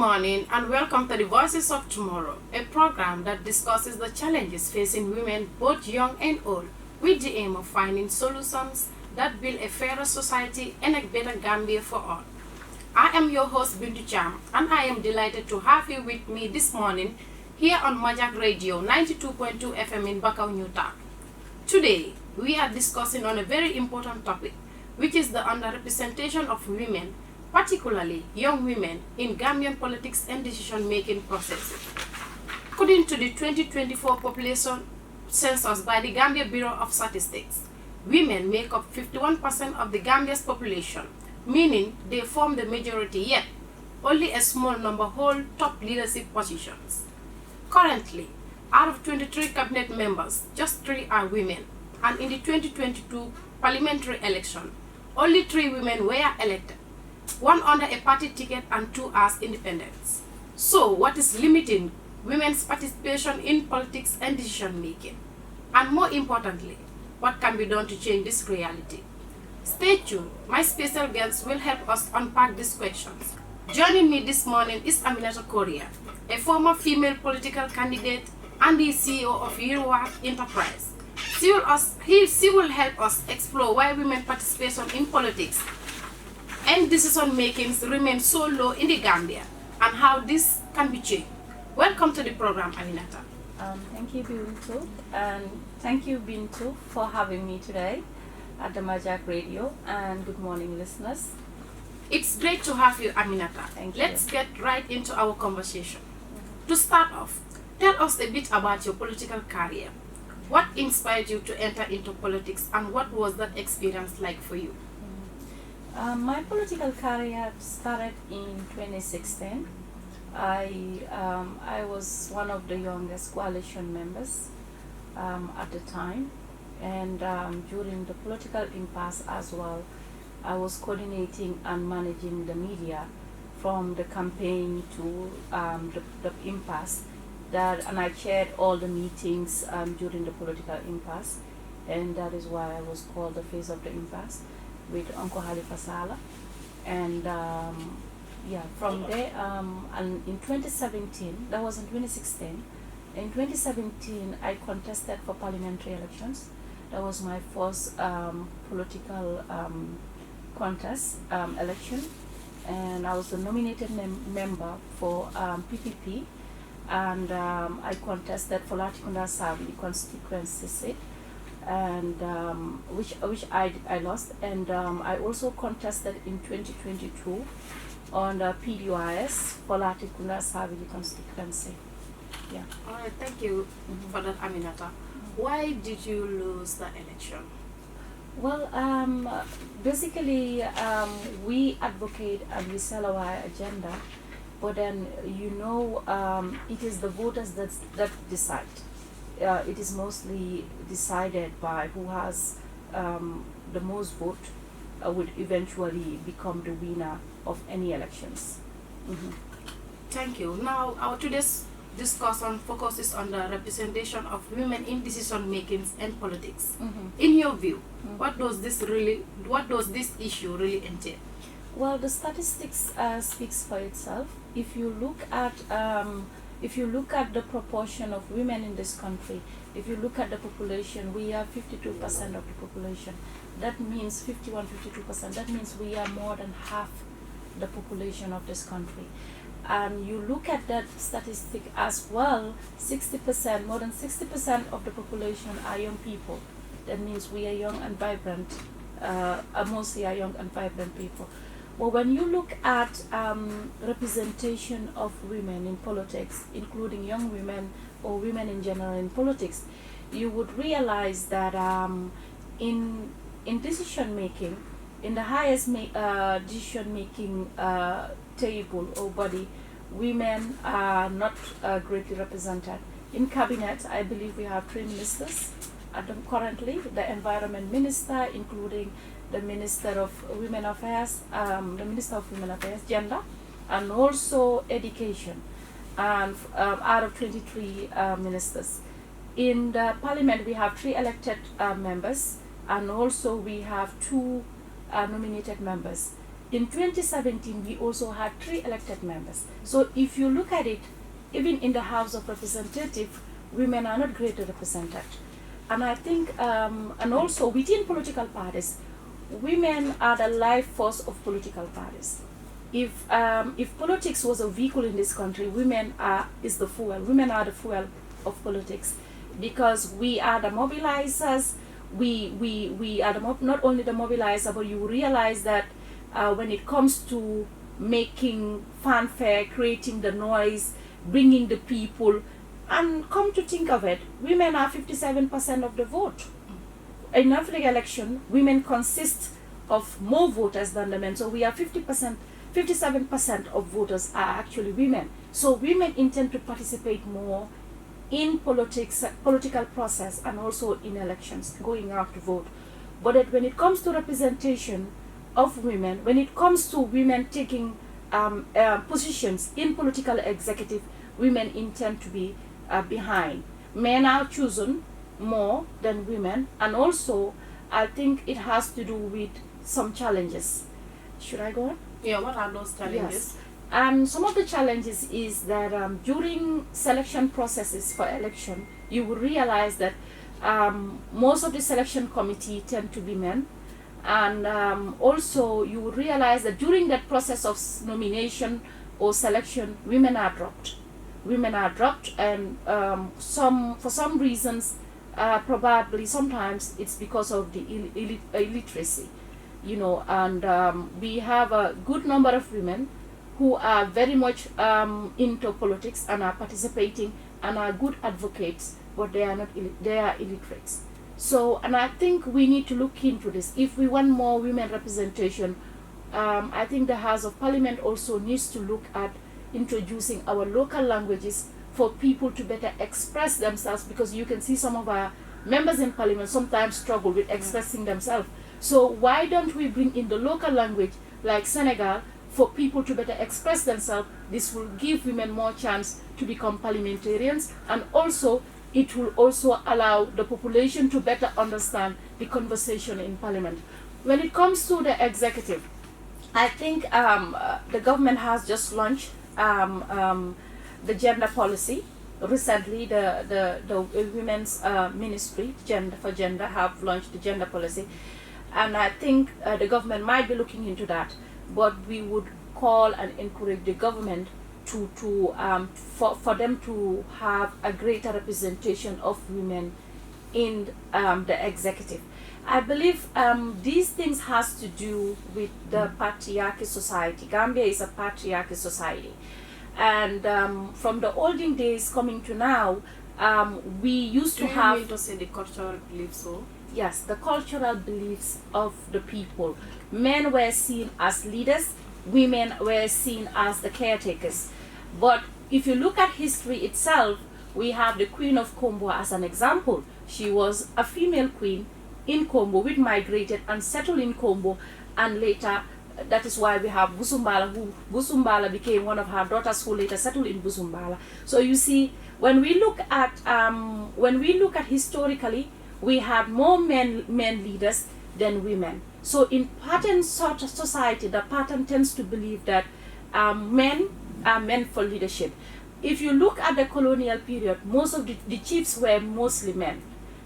morning and welcome to the Voices of Tomorrow, a program that discusses the challenges facing women, both young and old, with the aim of finding solutions that build a fairer society and a better Gambia for all. I am your host Bintou Cham, and I am delighted to have you with me this morning here on Majak Radio 92.2 FM in Bakau, Utah. Today, we are discussing on a very important topic, which is the underrepresentation of women, particularly young women, in Gambian politics and decision-making processes. According to the 2024 population census by the Gambia Bureau of Statistics, women make up 51% of the Gambia's population, meaning they form the majority, yet only a small number hold top leadership positions. Currently, out of 23 cabinet members, just 3 are women, and in the 2022 parliamentary election, only 3 women were elected, 1 under a party ticket and 2 as independents. So, what is limiting women's participation in politics and decision making? And more importantly, what can be done to change this reality? Stay tuned. My special guests will help us unpack these questions. Joining me this morning is Aminata Korea, a former female political candidate and the CEO of Yearwork Enterprise. She will help us explore why women participation in politics and decision makings remain so low in the Gambia and how this can be changed. Welcome to the program, Aminata. Thank you, Bintou, and thank you, Bintou, for having me today at the Majak Radio, and good morning, listeners. It's great to have you, Aminata. Thank you. Let's get right into our conversation. To start off, tell us a bit about your political career. What inspired you to enter into politics, and what was that experience like for you? My political career started in 2016. I was one of the youngest coalition members at the time, and during the political impasse as well, I was coordinating and managing the media from the campaign to the impasse. And I chaired all the meetings during the political impasse, and that is why I was called the face of the impasse with Uncle Halifa Saleh. And from there, and in 2017, that was in 2016, in 2017 I contested for parliamentary elections. That was my first political contest election, and I was the nominated member for PPP, and I contested for Latikunda Savi constituency seat, and which I lost, and I also contested in 2022 on the PDOIS for Latikunda Savi constituency. Yeah. All right, thank you for that, Aminata. Why did you lose the election? Well, basically, we advocate and we sell our agenda, but then it is the voters that decide. It is mostly decided by who has the most vote would eventually become the winner of any elections. Thank you. Now, our today's discussion focuses on the representation of women in decision making and politics. In your view, what does this issue really entail? Well, the statistics speaks for itself. If you look at the proportion of women in this country, if you look at the population, we are 52% of the population. That means 52%. That means we are more than half the population of this country. And you look at that statistic as well, 60%, more than 60% of the population are young people. That means we are young and vibrant, mostly are young and vibrant people. Well, when you look at representation of women in politics, including young women or women in general in politics, you would realize that in decision making, in the highest decision making table or body, women are not greatly represented. In cabinet, I believe we have 3 ministers currently: the environment minister, including the Minister of Women Affairs, Gender, and also education, and out of 23 ministers. In the parliament, we have 3 elected members, and also we have 2 nominated members. in 2017 we also had 3 elected members. So if you look at it, even in the House of Representatives, women are not greatly represented. And I think, and also within political parties, women are the life force of political parties. If politics was a vehicle in this country, women is the fuel. Women are the fuel of politics, because we are the mobilizers. We are not only the mobilizer, but you realize that when it comes to making fanfare, creating the noise, bringing the people, and come to think of it, women are 57% of the vote. In every election, women consist of more voters than the men. So we are 50%, 57% of voters are actually women. So women intend to participate more in politics, political process, and also in elections, going out to vote. But when it comes to representation of women, when it comes to women taking positions in political executive, women intend to be behind. Men are chosen more than women, and also I think it has to do with some challenges. Should I go on? Yeah, what are those challenges? Yes. Some of the challenges is that during selection processes for election, you will realize that most of the selection committee tend to be men, and also you will realize that during that process of nomination or selection, women are dropped. Women are dropped, and for some reasons, probably sometimes it's because of the illiteracy, you know, and we have a good number of women who are very much into politics and are participating and are good advocates, but they are not they are illiterates. So, and I think we need to look into this. If we want more women representation, I think the House of Parliament also needs to look at introducing our local languages for people to better express themselves, because you can see some of our members in Parliament sometimes struggle with expressing themselves. So why don't we bring in the local language like Senegal for people to better express themselves? This will give women more chance to become parliamentarians, and also it will also allow the population to better understand the conversation in Parliament. When it comes to the executive, I think the government has just launched the gender policy. Recently, the Women's Ministry for Gender have launched the gender policy, and I think the government might be looking into that. But we would call and encourage the government for them to have a greater representation of women in the executive. I believe these things has to do with the patriarchal society. Gambia is a patriarchal society, and from the olden days coming to now, we used to have. You mean to say the cultural beliefs, so? Yes, the cultural beliefs of the people. Men were seen as leaders, women were seen as the caretakers. But if you look at history itself, we have the Queen of Kombo as an example. She was a female queen in Kombo, which migrated and settled in Kombo, and later, that is why we have Busumbala, who Busumbala became one of her daughters who later settled in Busumbala. So you see, when we look at historically, we have more men leaders than women. So in pattern sort of society, the pattern tends to believe that men are meant for leadership. If you look at the colonial period, most of the chiefs were mostly men.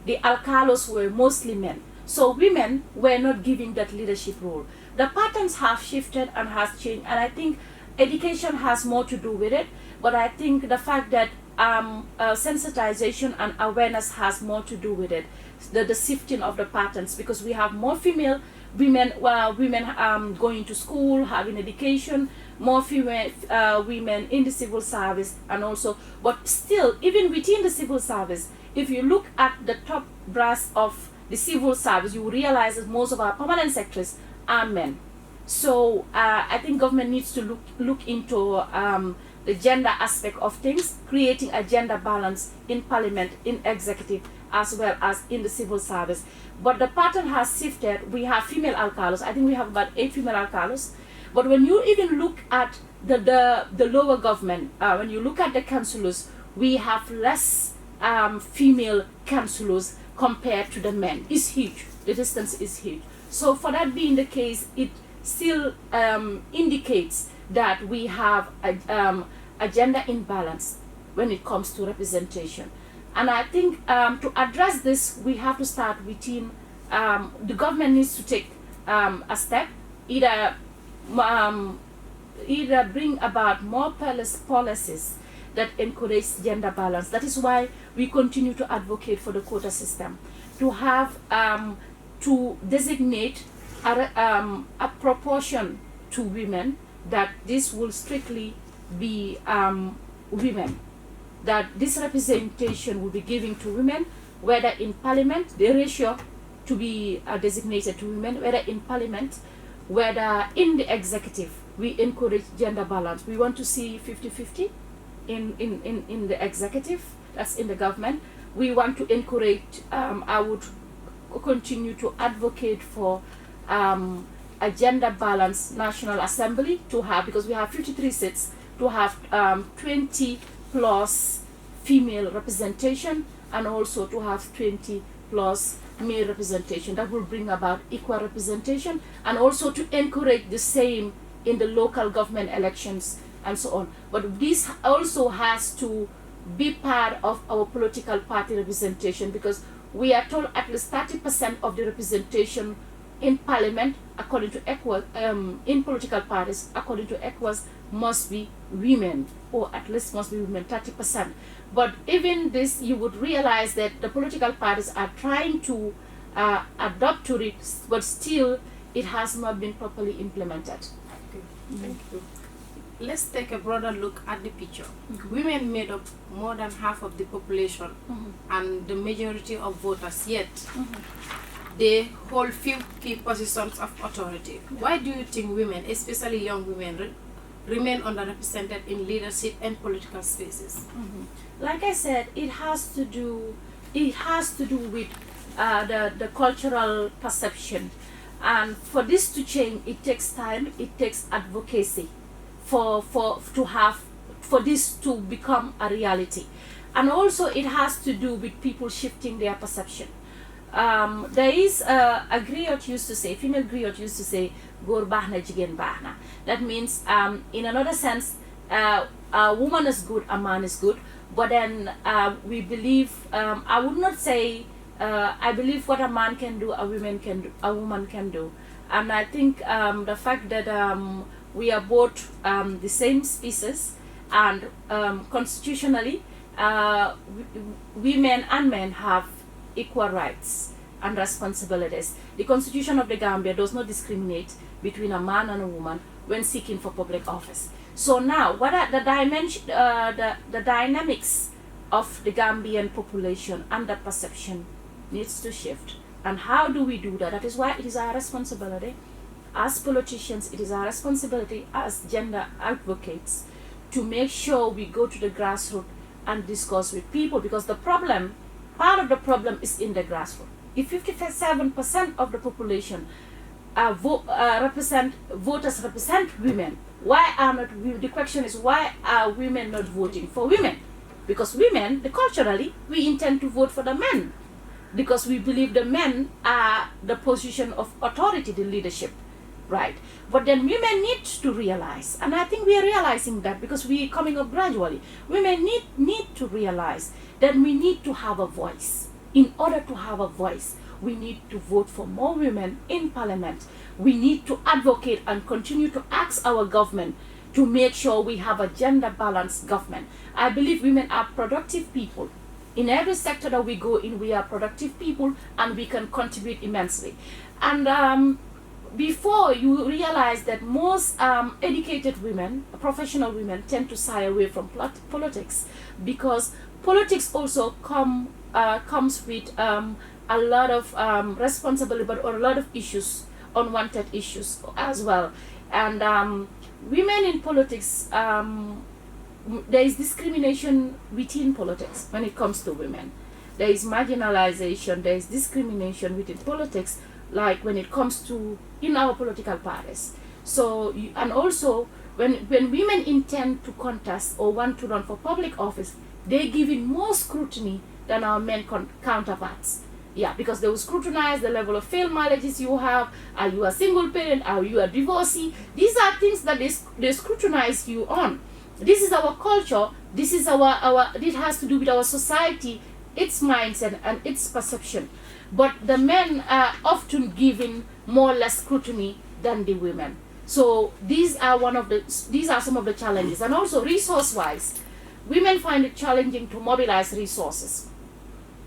The alcalos were mostly men. So women were not given that leadership role. The patterns have shifted and has changed, and I think education has more to do with it, but I think the fact that sensitization and awareness has more to do with it, the shifting of the patterns, because we have more female women going to school, having education, more female women in the civil service, and also, but still, even within the civil service, if you look at the top brass of the civil service, you realize that most of our permanent secretaries are men. So I think government needs to look into the gender aspect of things, creating a gender balance in parliament, in executive, as well as in the civil service. But the pattern has shifted. We have female alcalos. I think we have about 8 female alcalos. But when you even look at the lower government, when you look at the councillors, we have less female councillors compared to the men. It's huge. The distance is huge. So for that being the case, still indicates that we have a gender imbalance when it comes to representation. And I think to address this, we have to start within, the government needs to take a step, either bring about more policies that encourage gender balance. That is why we continue to advocate for the quota system, to have to designate a proportion to women, that this will strictly be women, that this representation will be given to women, whether in parliament, the ratio to be designated to women, whether in parliament, whether in the executive. We encourage gender balance. We want to see 50-50 in the executive, that's in the government. We want to encourage, I would continue to advocate for a gender balanced National Assembly, to have, because we have 53 seats, to have 20 plus female representation, and also to have 20 plus male representation. That will bring about equal representation, and also to encourage the same in the local government elections and so on. But this also has to be part of our political party representation, because we are told at least 30% of the representation in parliament, according to ECOWAS, in political parties, according to ECOWAS, must be women, or at least must be women, 30%. But even this, you would realize that the political parties are trying to adopt to it, but still it has not been properly implemented. Thank you. Let's take a broader look at the picture. Women made up more than half of the population and the majority of voters, yet they hold few key positions of authority. Why do you think women, especially young women, remain underrepresented in leadership and political spaces? Like I said, it has to do with the cultural perception. And for this to change, it takes time, it takes advocacy for this to become a reality. And also it has to do with people shifting their perception. There is a griot used to say, female griot used to say, "Gor bahna jigen bahna." That means, in another sense, a woman is good, a man is good. But then we believe, I would not say, I believe what a man can do, a woman can do. And I think the fact that we are both the same species, and constitutionally, women and men have equal rights and responsibilities. The Constitution of the Gambia does not discriminate between a man and a woman when seeking for public office. So now, what are the the dynamics of the Gambian population and the perception needs to shift. And how do we do that? That is why it is our responsibility as politicians, it is our responsibility as gender advocates to make sure we go to the grassroots and discuss with people, because the problem, part of the problem is in the grassroots. If 57% of the population voters represent women, why are not women? The question is, why are women not voting for women? Because women, culturally, we intend to vote for the men, because we believe the men are the position of authority, the leadership, right? But then women need to realize, and I think we are realizing that because we are coming up gradually, women need to realize that we need to have a voice. In order to have a voice, we need to vote for more women in parliament. We need to advocate and continue to ask our government to make sure we have a gender balanced government. I believe women are productive people. In every sector that we go in, we are productive people and we can contribute immensely. And before you realize that most educated women, professional women, tend to shy away from politics, because politics also comes with a lot of responsibility, but a lot of issues, unwanted issues as well. And women in politics, there is discrimination within politics when it comes to women. There is marginalization, there is discrimination within politics, like when it comes to in our political parties. So, and also when women intend to contest or want to run for public office, they give in more scrutiny than our men counterparts. Yeah, because they will scrutinize the level of failed marriages you have. Are you a single parent? Are you a divorcee? These are things that they scrutinize you on. This is our culture. This is it has to do with our society, its mindset and its perception. But the men are often given more or less scrutiny than the women. So these are some of the challenges. And also resource-wise, women find it challenging to mobilize resources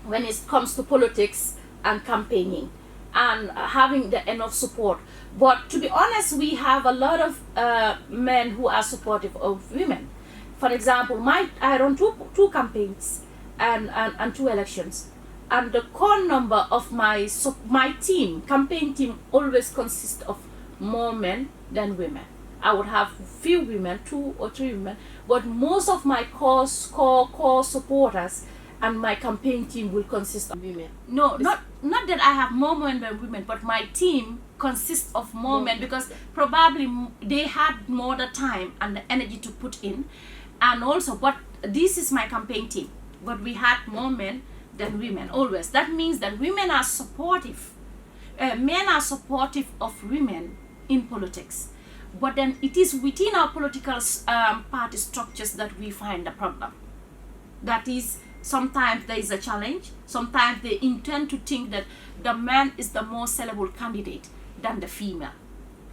when it comes to politics and campaigning and having the enough support. But to be honest, we have a lot of men who are supportive of women. For example, I run two campaigns and two elections, and the core number of my campaign team always consists of more men than women. I would have few women, 2 or 3 women, but most of my core supporters and my campaign team will consist of women. No, not that I have more men than women, but my team consists of more men, because probably they had more the time and the energy to put in. And also, but this is my campaign team, but we had more men than women always. That means that women are supportive. Men are supportive of women in politics. But then it is within our political party structures that we find the problem. That is, sometimes there is a challenge. Sometimes they intend to think that the man is the more sellable candidate than the female.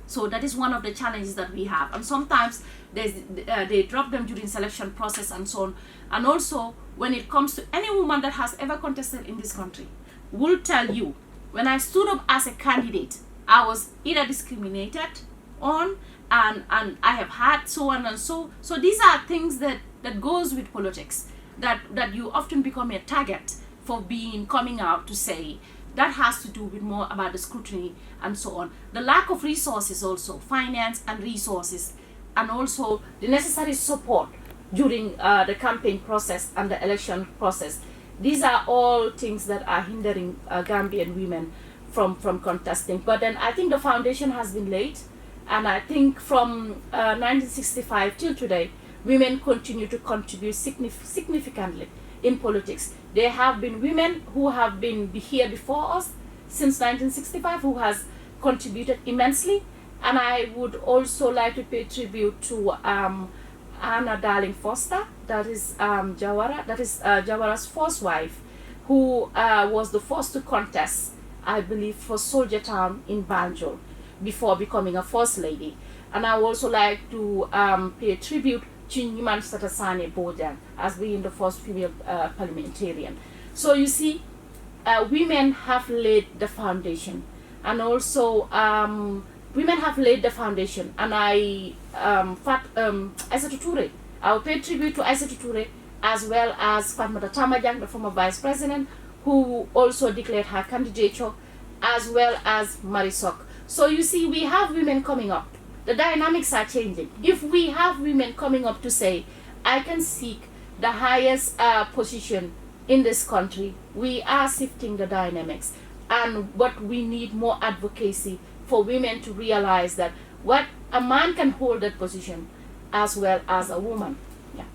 So that is one of the challenges that we have. And sometimes they drop them during selection process and so on. And also, when it comes to any woman that has ever contested in this country, will tell you, when I stood up as a candidate, I was either discriminated on, and I have had so on and so. So these are things that goes with politics, that you often become a target for coming out to say. That has to do with more about the scrutiny and so on. The lack of resources also, finance and resources, and also the necessary support during the campaign process and the election process. These are all things that are hindering Gambian women from contesting. But then I think the foundation has been laid, and I think from 1965 till today, women continue to contribute significantly in politics. There have been women who have been here before us since 1965 who has contributed immensely, and I would also like to pay tribute to Anna Darling Foster, that is Jawara's first wife, who was the first to contest, I believe, for Soldier Town in Banjul before becoming a first lady. And I would also like to pay tribute Chinyiman Satasane Bojang as being the first female parliamentarian. So you see, women have laid the foundation, and also women have laid the foundation. And Aissatou Touré, I will pay tribute to Aissatou Touré, as well as Fatmata Tamajang, the former vice president, who also declared her candidature, as well as Marisok. So you see, we have women coming up. The dynamics are changing. If we have women coming up to say, I can seek the highest position in this country, we are shifting the dynamics. But we need more advocacy for women to realize that what a man can hold that position as well as a woman. Yeah.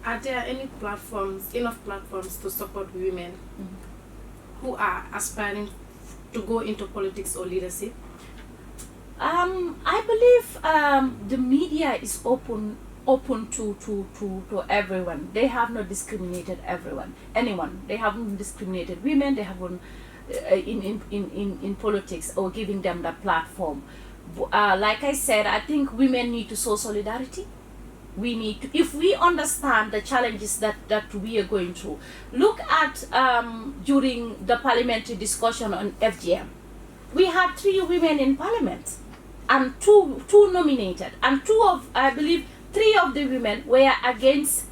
Are there any enough platforms to support women who are aspiring to go into politics or leadership? I believe the media is open to everyone. They have not discriminated anyone. They haven't discriminated women. They haven't in politics or giving them the platform. Like I said, I think women need to show solidarity. We need to, if we understand the challenges that we are going through. Look at during the parliamentary discussion on FGM, we had 3 women in parliament, and two nominated, and I believe 3 of the women were against,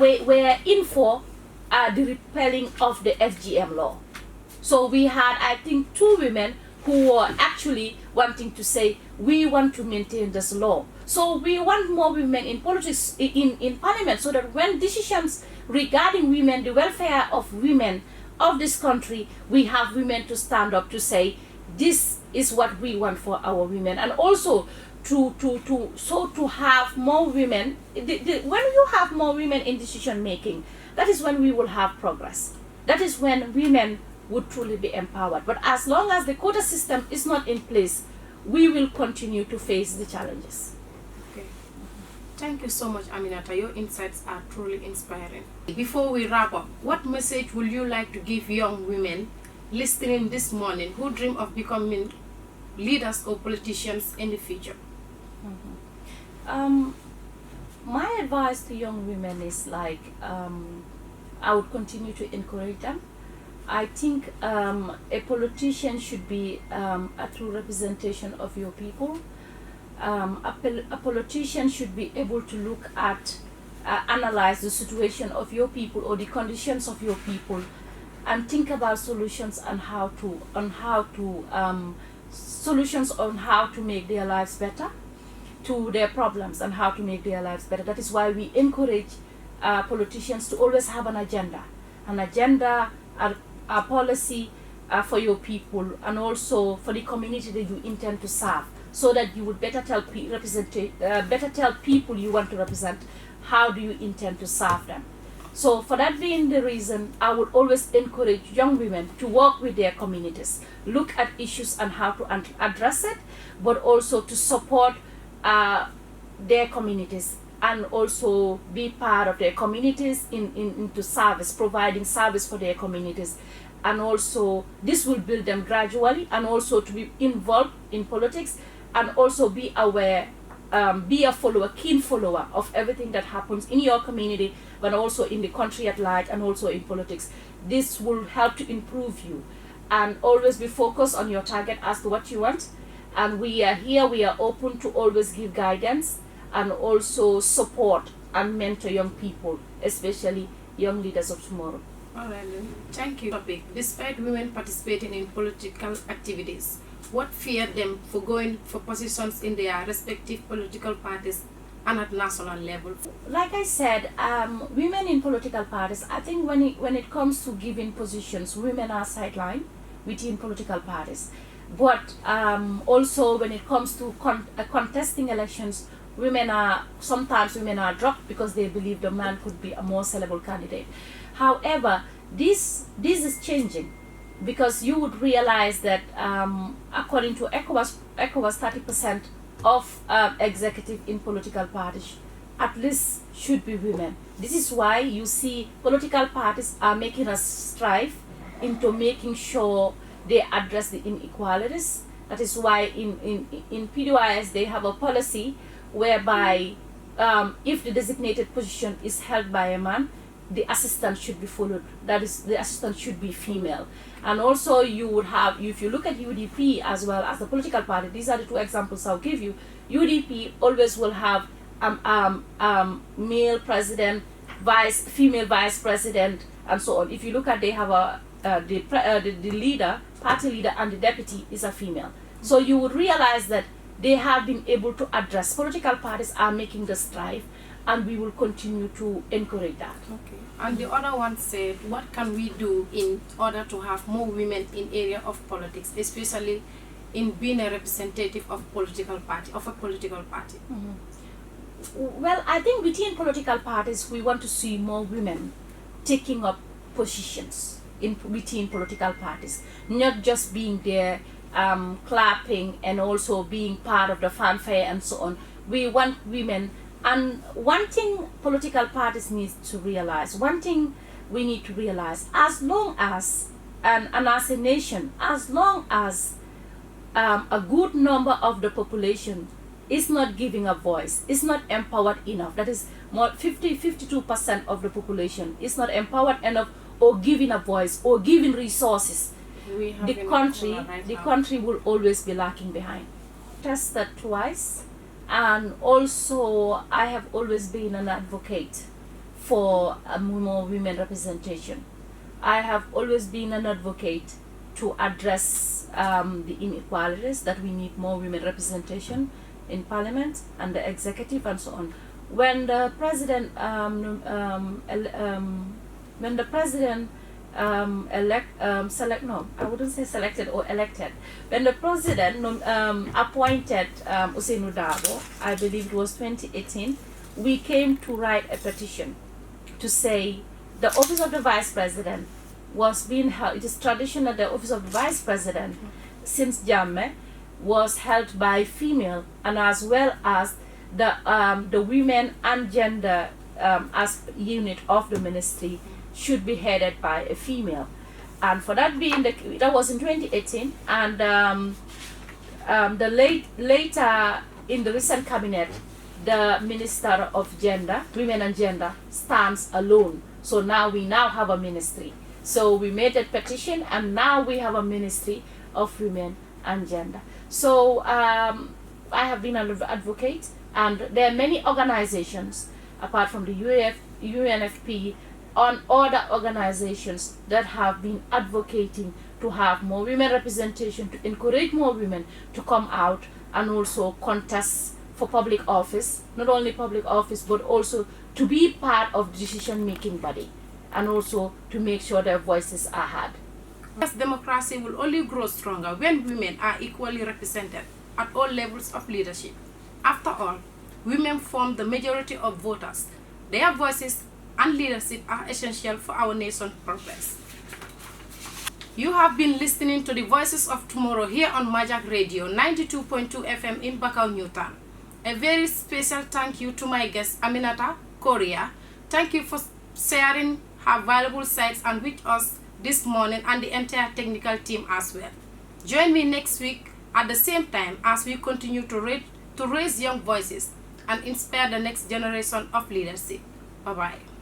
were in for the repealing of the FGM law. So we had, I think, 2 women who were actually wanting to say, we want to maintain this law. So we want more women in politics, in parliament, so that when decisions regarding women, the welfare of women of this country, we have women to stand up to say, this is what we want for our women. And also to have more women, when you have more women in decision making, that is when we will have progress. That is when women would truly be empowered. But as long as the quota system is not in place, we will continue to face the challenges. Okay. Thank you so much, Aminata. Your insights are truly inspiring. Before we wrap up, what message would you like to give young women listening this morning who dream of becoming leaders or politicians in the future? My advice to young women is I would continue to encourage them. I think a politician should be a true representation of your people. A politician should be able to look at, analyze the situation of your people or the conditions of your people, and think about solutions on how to make their lives better, to their problems and how to make their lives better. That is why we encourage politicians to always have an agenda, a policy for your people, and also for the community that you intend to serve, so that you would better tell people you want to represent how do you intend to serve them. So for that being the reason, I would always encourage young women to work with their communities, look at issues and how to address it, but also to support their communities, and also be part of their communities into service, providing service for their communities. And also this will build them gradually, and also to be involved in politics, and also be aware, be a follower, keen follower of everything that happens in your community, but also in the country at large, and also in politics. This will help to improve you, and always be focused on your target as to what you want. And we are here, we are open to always give guidance and also support and mentor young people, especially young leaders of tomorrow. All right, then. Thank you. Topic. Despite women participating in political activities, what feared them for going for positions in their respective political parties and at national level? Like I said, women in political parties, I think when it comes to giving positions, women are sidelined within political parties. But also when it comes to contesting elections, sometimes women are dropped because they believe the man could be a more sellable candidate. However, this is changing, because you would realize that according to ECOWAS 30% of executive in political parties at least should be women. This is why you see political parties are making a strive into making sure they address the inequalities. That is why in PDYS they have a policy whereby if the designated position is held by a man, the assistant should be followed. That is, the assistant should be female. And also you would have, if you look at UDP as well as the political party, these are the two examples I'll give you. UDP always will have male president, female vice president, and so on. If you look at, they have the leader, party leader, and the deputy is a female. So you would realize that they have been able to address. Political parties are making the strive, and we will continue to encourage that. Okay. And the other one said, what can we do in order to have more women in area of politics, especially in being a representative of a political party? Mm-hmm. Well, I think within political parties, we want to see more women taking up positions within political parties, not just being there clapping and also being part of the fanfare and so on. We want women. And one thing political parties need to realize, one thing we need to realize, as long as, and as a nation, as long as a good number of the population is not giving a voice, is not empowered enough, that is more 52% of the population is not empowered enough or giving a voice or giving resources, the country will always be lacking behind. Tested twice. And also, I have always been an advocate for more women representation. I have always been an advocate to address the inequalities, that we need more women representation in parliament and the executive and so on. When the president elected. When the president appointed Ousseynou Dabo, I believe it was 2018, we came to write a petition to say the office of the vice president was being held. It is tradition that the office of the vice president, since Jammeh, was held by female, and as well as the women and gender as unit of the ministry should be headed by a female. And for that being that was in 2018, and later in the recent cabinet, the Minister of Gender, Women and Gender, stands alone. So now we have a ministry. So we made a petition, and now we have a Ministry of Women and Gender. So I have been an advocate, and there are many organizations apart from the UNFP and other organizations that have been advocating to have more women representation, to encourage more women to come out and also contest for public office, not only public office, but also to be part of the decision-making body, and also to make sure their voices are heard. Yes, democracy will only grow stronger when women are equally represented at all levels of leadership. After all, women form the majority of voters. Their voices and leadership are essential for our nation's progress. You have been listening to the Voices of Tomorrow here on Majak Radio 92.2 FM in Bakau, Newtown. A very special thank you to my guest Aminata Korea. Thank you for sharing her valuable sights and with us this morning, and the entire technical team as well. Join me next week at the same time as we continue to raise young voices and inspire the next generation of leadership. Bye-bye.